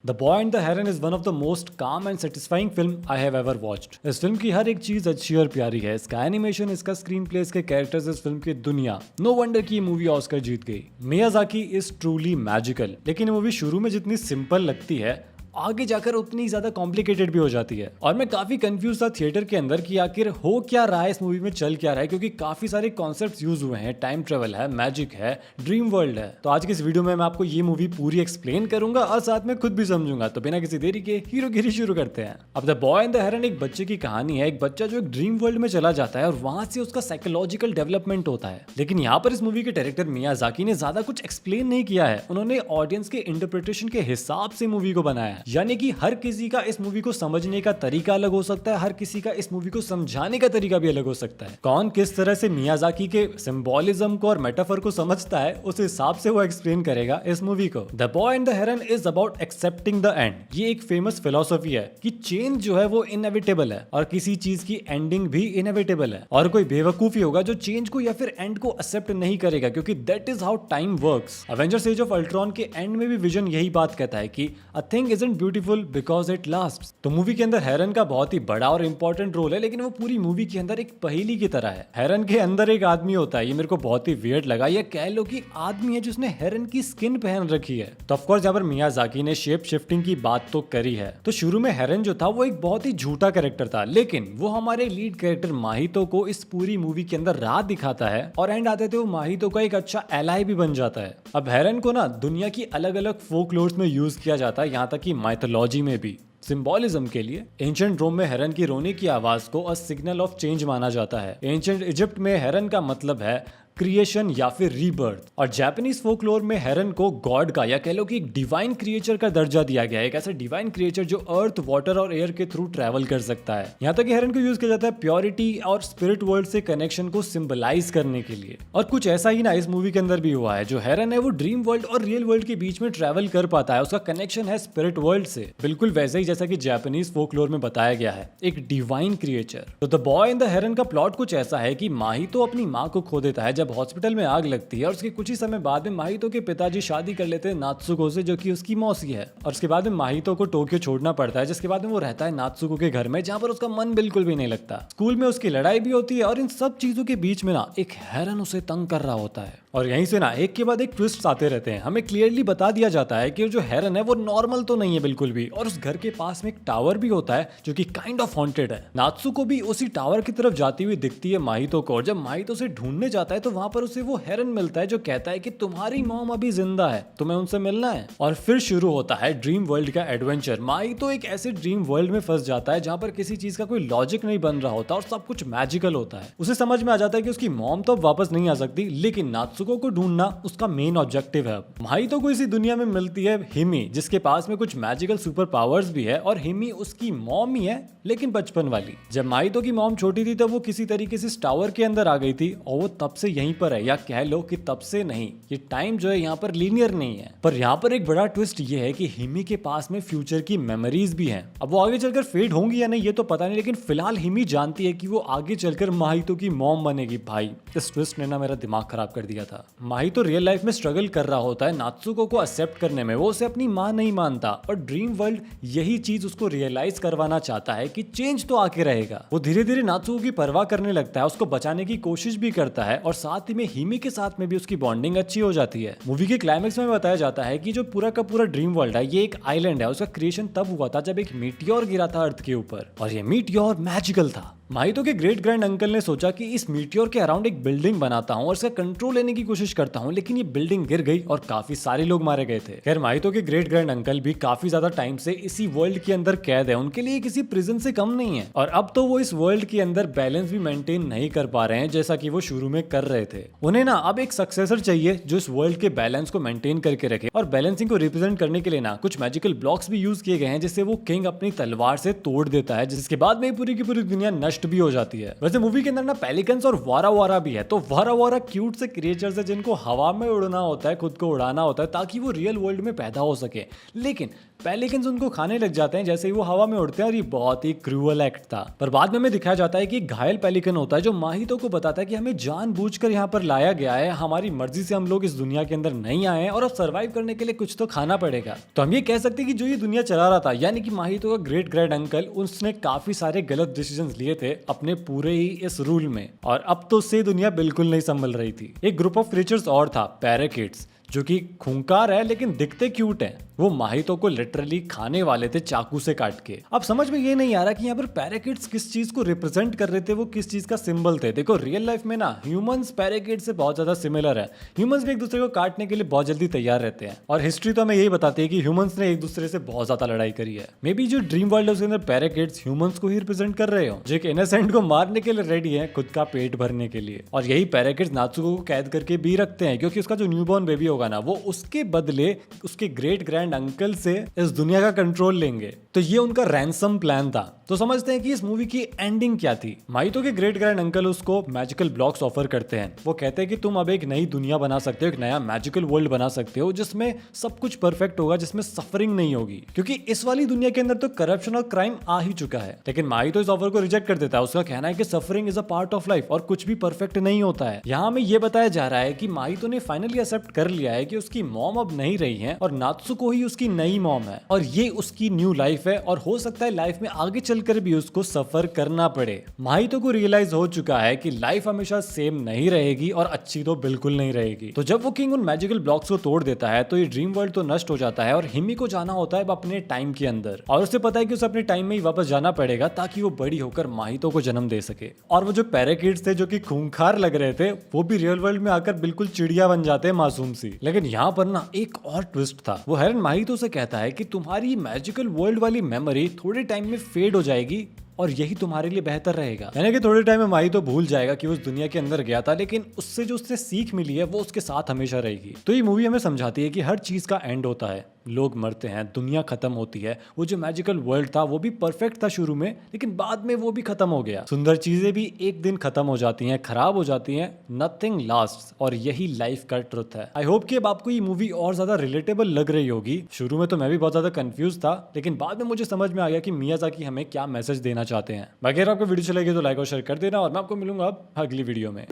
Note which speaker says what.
Speaker 1: The boy and the heron is one of the most calm and satisfying film I have ever watched. इस फिल्म की हर एक चीज अच्छी और प्यारी है। इसका एनिमेशन, इसका स्क्रीन प्ले, इसके कैरेक्टर्स, इस फिल्म की दुनिया। नो वंडर की मूवी ऑस्कर जीत गई। Miyazaki is truly magical. लेकिन ये मूवी शुरू में जितनी सिंपल लगती है, आगे जाकर उतनी ज्यादा कॉम्प्लिकेटेड भी हो जाती है। और मैं काफी कंफ्यूज था थिएटर के अंदर कि आखिर हो क्या रहा है, इस मूवी में चल क्या रहा है, क्योंकि काफी सारे कॉन्सेप्ट्स यूज हुए हैं। टाइम ट्रेवल है, मैजिक है, ड्रीम वर्ल्ड है। तो आज की इस वीडियो में मैं आपको ये मूवी पूरी एक्सप्लेन करूंगा और साथ में खुद भी समझूंगा। तो बिना किसी देरी के हीरोगिरी शुरू करते हैं। अब द बॉय एंड द हेरन एक बच्चे की कहानी है। एक बच्चा जो एक ड्रीम वर्ल्ड में चला जाता है और वहां से उसका साइकोलॉजिकल डेवलपमेंट होता है। लेकिन यहाँ पर इस मूवी के डायरेक्टर मियाजाकी ने ज्यादा कुछ एक्सप्लेन नहीं किया है। उन्होंने ऑडियंस के इंटरप्रिटेशन के हिसाब से मूवी को बनाया है। यानी कि हर किसी का इस मूवी को समझने का तरीका अलग हो सकता है, हर किसी का इस मूवी को समझाने का तरीका भी अलग हो सकता है। कौन किस तरह से मियाजाकी के सिंबोलिज्म को और मेटाफर को समझता है, उस हिसाब से वो एक्सप्लेन करेगा इस मूवी को। The boy and the heron is about accepting the end. ये एक फेमस फिलोसफी है कि चेंज जो है वो इनएविटेबल है और किसी चीज की एंडिंग भी इनएविटेबल है। और कोई बेवकूफी होगा जो चेंज को या फिर एंड को एक्सेप्ट नहीं करेगा, क्योंकि that is how time works. Avengers as of Ultron के एंड में भी विजन यही बात कहता है कि a thing isn't beautiful because it lasts. तो मूवी के अंदर हेरन का बहुत ही बड़ा और इंपॉर्टेंट रोल है, लेकिन वो पूरी मूवी के अंदर एक पहेली की तरह है। हेरन के अंदर एक आदमी होता है। ये मेरे को बहुत ही वियर्ड लगा। ये कह लो कि आदमी है जिसने हेरन की स्किन पहन रखी है। तो ऑफकोर्स यहाँ पर मियाजाकी ने शेप शिफ्टिंग की बात तो करी है। तो शुरू में हेरन जो था वो एक बहुत ही झूठा कैरेक्टर था, लेकिन वो हमारे लीड कैरेक्टर माहितो को इस पूरी मूवी के अंदर राह दिखाता है और एंड आते थे वो माहितो का एक अच्छा एलाई भी बन जाता है। अब हेरन को ना दुनिया की अलग अलग फोकलोर्स में यूज किया जाता है, यहाँ तक कि माइथोलॉजी में भी सिंबोलिज्म के लिए। एंशिएंट रोम में हेरन की रोने की आवाज को अ सिग्नल ऑफ चेंज माना जाता है। एंशिएंट इजिप्ट में हेरन का मतलब है क्रिएशन या फिर रीबर्थ। और जापानीज फोकलोर में हेरन को गॉड का या कह लो कि एक डिवाइन क्रिएचर का दर्जा दिया गया है। एक ऐसा डिवाइन क्रिएचर जो अर्थ, वाटर और एयर के थ्रू ट्रैवल कर सकता है। यहाँ तक कि हेरन को यूज किया जाता है प्योरिटी और स्पिरिट वर्ल्ड से कनेक्शन को सिंबलाइज करने के लिए। और कुछ ऐसा ही ना इस मूवी के अंदर भी हुआ है। जो हेरन है वो ड्रीम वर्ल्ड और रियल वर्ल्ड के बीच में ट्रैवल कर पाता है। उसका कनेक्शन है स्पिरिट वर्ल्ड से, बिल्कुल वैसे ही जैसा कि जापानीज फोकलोर में बताया गया है, एक डिवाइन क्रिएचर। तो द बॉय एंड द हेरन का प्लॉट कुछ ऐसा है कि माहितो अपनी माँ को खो देता है जब हॉस्पिटल में आग लगती है। और उसके कुछ ही समय बाद में माहितो के पिताजी शादी कर लेते हैं नात्सुको से, जो कि उसकी मौसी है। और उसके बाद में माहितो को टोक्यो छोड़ना पड़ता है, जिसके बाद में वो रहता है नात्सुको के घर में, जहाँ पर उसका मन बिल्कुल भी नहीं लगता। स्कूल में उसकी लड़ाई भी होती है और इन सब चीजों के बीच में ना एक हेरन उसे तंग कर रहा होता है। और यहीं से ना एक के बाद एक ट्विस्ट आते रहते हैं। हमें क्लियरली बता दिया जाता है कि जो हेरन है वो नॉर्मल तो नहीं है बिल्कुल भी। और उस घर के पास में एक टावर भी होता है जो कि काइंड ऑफ हॉन्टेड है। नात्सुको भी उसी टावर की तरफ जाती हुई दिखती है माहितो को। और जब माहितो से ढूंढने जाता है तो वहां पर उसे वो हेरन मिलता है जो कहता है कि तुम्हारी मॉम अभी जिंदा है, तुम्हें उनसे मिलना है। और फिर शुरू होता है ड्रीम वर्ल्ड का एडवेंचर। माहितो एक ऐसे ड्रीम वर्ल्ड में फंस जाता है जहां पर किसी चीज का कोई लॉजिक नहीं बन रहा होता और सब कुछ मैजिकल होता है। उसे समझ में आ जाता है कि उसकी मॉम तो अब वापस नहीं आ सकती, लेकिन नात्सुको को ढूंढना उसका मेन ऑब्जेक्टिव है। माहितो को इसी दुनिया में मिलती है हिमी, जिसके पास में कुछ मैजिकल सुपर पावर्स भी है। और हिमी उसकी मॉम ही है, लेकिन बचपन वाली। जब माहितो की मॉम छोटी थी तब वो किसी तरीके से इस टावर के अंदर आ गई थी और वो तब से यहीं पर है, या कह लो कि तब से नहीं। ये टाइम जो है यहाँ पर लीनियर नहीं है। पर यहाँ पर एक बड़ा ट्विस्ट ये है कि हिमी के पास में फ्यूचर की मेमोरीज भी हैं। अब वो आगे चलकर फेड होंगी या नहीं ये तो पता नहीं, लेकिन फिलहाल हिमी जानती है कि वो आगे चलकर माहितो की मॉम बनेगी। भाई इस ट्विस्ट ने ना मेरा दिमाग खराब कर दिया था। माहितो रियल लाइफ में स्ट्रगल कर रहा होता है नात्सुको को एक्सेप्ट करने में। वो उसे अपनी माँ नहीं मानता और ड्रीम वर्ल्ड यही चीज उसको रियलाइज करवाना चाहता है कि चेंज तो आके रहेगा। वो धीरे धीरे नात्सुको की परवाह करने लगता है, उसको बचाने की कोशिश भी करता है और साथ ही में हिमी के साथ में भी उसकी बॉन्डिंग अच्छी हो जाती है। मूवी के क्लाइमेक्स में बताया जाता है कि जो पूरा का पूरा ड्रीम वर्ल्ड है ये एक आइलैंड है। उसका क्रिएशन तब हुआ था जब एक मीटियोर गिरा था अर्थ के ऊपर और ये मीटियोर मैजिकल था। माहितो के ग्रेट ग्रैंड अंकल ने सोचा कि इस मीटियोर के अराउंड एक बिल्डिंग बनाता हूं और इसका कंट्रोल लेने की कोशिश करता हूं, लेकिन ये बिल्डिंग गिर गई और काफी सारे लोग मारे गए थे। खैर माहितो के ग्रेट ग्रैंड अंकल भी काफी ज्यादा टाइम से इसी वर्ल्ड के अंदर कैद है। उनके लिए किसी प्रिजन से कम नहीं है। और अब तो वो इस वर्ल्ड के अंदर बैलेंस भी मेंटेन नहीं कर पा रहे हैं जैसा कि वो शुरू में कर रहे थे। उन्हें ना अब एक सक्सेसर चाहिए जो इस वर्ल्ड के बैलेंस को मेंटेन करके रखे। और बैलेंसिंग को रिप्रेजेंट करने के लिए ना कुछ मैजिकल ब्लॉक्स भी यूज किए गए हैं, जिससे वो किंग अपनी तलवार से तोड़ देता है, जिसके बाद में पूरी की पूरी दुनिया नष्ट भी हो जाती है। वैसे मूवी के अंदर ना पेलिकन्स और वारा वारा भी है। तो वारा वारा क्यूट से क्रिएचर्स है जिनको हवा में उड़ना होता है, खुद को उड़ाना होता है ताकि वो रियल वर्ल्ड में पैदा हो सके। लेकिन पेलिकन्स उनको खाने लग जाते हैं जैसे ही वो हवा में उड़ते हैं और ये बहुत ही क्रूअल एक्ट था। पर बाद में हमें दिखाया जाता है कि एक घायल पेलिकन होता है जो माहितो को बताता है कि हमें जानबूझकर यहाँ पर लाया गया है, हमारी मर्जी से हम लोग इस दुनिया के अंदर नहीं आए हैं और अब सर्वाइव करने के लिए कुछ तो खाना पड़ेगा। तो हम ये कह सकते हैं कि जो ये दुनिया चला रहा था यानी कि माहितो का ग्रेट ग्रैंड अंकल, उसने काफी सारे गलत डिसीजंस लिए थे अपने पूरे ही इस रूल में और अब तो उससे दुनिया बिल्कुल नहीं संभल रही थी। एक ग्रुप ऑफ क्रीचर्स और था, पैराकिड्स, जो कि खूंखार है लेकिन दिखते क्यूट हैं। वो माहितो को लिटरली खाने वाले थे चाकू से काट के। अब समझ में ये नहीं आ रहा कि यहाँ पर पैराकिड्स किस चीज को रिप्रेजेंट कर रहे थे, वो किस चीज का सिंबल थे। देखो रियल लाइफ में ना ह्यूमंस पैराकिड से बहुत ज्यादा सिमिलर है। ह्यूमंस भी एक दूसरे को काटने के लिए बहुत जल्दी तैयार रहते हैं और हिस्ट्री तो हमें यही बताती है कि ह्यूमंस ने एक दूसरे से बहुत ज्यादा लड़ाई करी है। मे बी जो ड्रीम वर्ल्ड है उसके अंदर पैराकिड्स ह्यूमंस को ही रिप्रेजेंट कर रहे हो, जो एक इनोसेंट को मारने के लिए रेडी है खुद का पेट भरने के लिए। और यही पैराकिड्स नात्सुको को कैद करके भी रखते हैं क्योंकि उसका जो न्यूबॉर्न बेबी होगा ना, वो उसके बदले उसके ग्रेट ग्रैंड अंकल से इस दुनिया का कंट्रोल लेंगे। तो ये उनका रैंसम प्लान था। तो समझते हैं कि इस मूवी की एंडिंग क्या थी। माहितो के ग्रेट ग्रैंड अंकल उसको मैजिकल ब्लॉक्स ऑफर करते हैं। वो कहते हैं कि तुम अब एक नई दुनिया बना सकते हो, एक नया मैजिकल वर्ल्ड बना सकते हो जिसमें सब कुछ परफेक्ट होगा, जिसमें सफरिंग नहीं होगी, क्योंकि इस वाली दुनिया के अंदर तो करप्शन और क्राइम आ ही चुका है। लेकिन माहितो इस ऑफर को रिजेक्ट कर देता है। उसका कहना है कि suffering is a part of life और कुछ भी परफेक्ट नहीं होता है। यहाँ हमें ये बताया जा रहा है कि माहितो ने फाइनली एक्सेप्ट कर लिया है कि उसकी मॉम अब नहीं रही है और नात्सुको ही उसकी नई मॉम है और ये उसकी न्यू लाइफ है और हो सकता है लाइफ में आगे चलकर भी उसको सफर करना पड़े। माहितो को रियलाइज हो चुका है कि लाइफ हमेशा सेम नहीं रहेगी और अच्छी तो बिल्कुल नहीं रहेगी। तो जब वो किंग उन मैजिकल ब्लॉक्स को तोड़ देता है तो ये ड्रीम वर्ल्ड तो नष्ट हो जाता है और हिमी को जाना होता है अपने टाइम के अंदर और उसे पता है कि उसे अपने टाइम में ही वापस जाना पड़ेगा ताकि वो बड़ी होकर माहितो को जन्म दे सके। और वो जो पैराकिड्स थे जो कि खूंखार लग रहे थे, वो भी रियल वर्ल्ड में आकर बिल्कुल चिड़िया बन जाते हैं, मासूम सी। लेकिन यहाँ पर ना एक और ट्विस्ट था। वो हेरन माहितो से कहता है कि तुम्हारी मैजिकल वर्ल्ड वाली मेमोरी थोड़े टाइम में फेड हो जाएगी और यही तुम्हारे लिए बेहतर रहेगा। यानी कि थोड़े टाइम में माहितो भूल जाएगा कि उस दुनिया के अंदर गया था, लेकिन उससे जो उससे सीख मिली है वो उसके साथ हमेशा रहेगी। तो ये मूवी हमें समझाती है कि हर चीज का एंड होता है, लोग मरते हैं, दुनिया खत्म होती है। वो जो मैजिकल वर्ल्ड था वो भी परफेक्ट था शुरू में, लेकिन बाद में वो भी खत्म हो गया। सुंदर चीजें भी एक दिन खत्म हो जाती हैं, खराब हो जाती हैं, नथिंग लास्ट्स और यही लाइफ का ट्रुथ है। आई होप कि अब आपको ये मूवी और ज्यादा रिलेटेबल लग रही होगी। शुरू में तो मैं भी बहुत ज्यादा कंफ्यूज था, लेकिन बाद में मुझे समझ में आ गया कि मियाज़ाकी हमें क्या मैसेज देना चाहते हैं। बाकी अगर आपको वीडियो अच्छी लगी तो लाइक और शेयर कर देना और मैं आपको मिलूंगा अब अगली वीडियो में।